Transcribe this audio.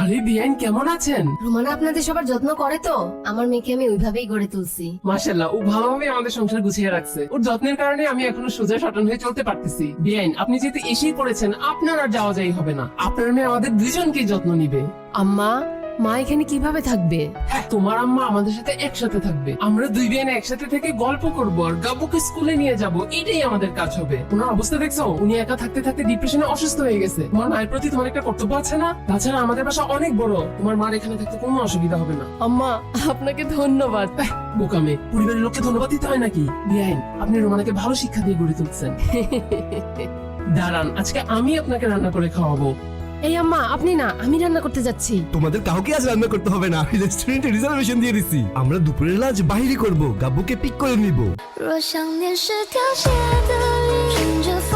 আরে বিয়ান কেমন আছেন? রোমানা আপনাদের সবার যত্ন করে তো, আমার মেয়েকে আমি ওইভাবেই গড়ে তুলছি। মাশাআল্লাহ, ও ভালোভাবে আমাদের সংসার গুছিয়ে রাখছে। ওর যত্নের কারণে আমি এখনো সোজা সটন হয়ে চলতে পারতেছি। বিয়ান, আপনি যেহেতু এসেই পড়েছেন, আপনার আর যাওয়া যাই হবে না। আপনার মেয়ে আমাদের দুইজনকেই যত্ন নিবে। আম্মা, মা এখানে কিভাবে থাকবে? হ্যাঁ, তোমার আম্মা আমাদের সাথে একসাথে থাকবে। আমরা দুই বিয়ান একসাথে থেকে গল্প করবো আর গাব্বুকে স্কুলে নিয়ে যাব, এটাই আমাদের কাজ হবে। ওনার অবস্থা দেখছো? উনি একা থাকতে থাকতে ডিপ্রেশনে অসুস্থ হয়ে গেছে। তোমার মায়ের প্রতি তোমার একটা কর্তব্য আছে না? তাছাড়া আমাদের বাসা অনেক বড়, তোমার মার এখানে থাকতে কোনো অসুবিধা হবে না। আম্মা, আপনাকে ধন্যবাদ। বোকামে, পরিবারের লোককে ধন্যবাদ দিতে হয় নাকি? বিয়ান, আপনি রোমানাকে ভালো শিক্ষা দিয়ে গড়ে তুলছেন। দাঁড়ান, আজকে আমি আপনাকে রান্না করে খাওয়াবো। এই আম্মা, আপনি না, আমি রান্না করতে যাচ্ছি। তোমাদের কাউকে আজ রান্না করতে হবে না, আমি রেস্টুরেন্টে রিজার্ভেশন দিয়ে দিচ্ছি। আমরা দুপুরের লাঞ্চ বাইরে করব, গাব্বুকে পিক করে নিব।若想念是凋谢的云，乘着风。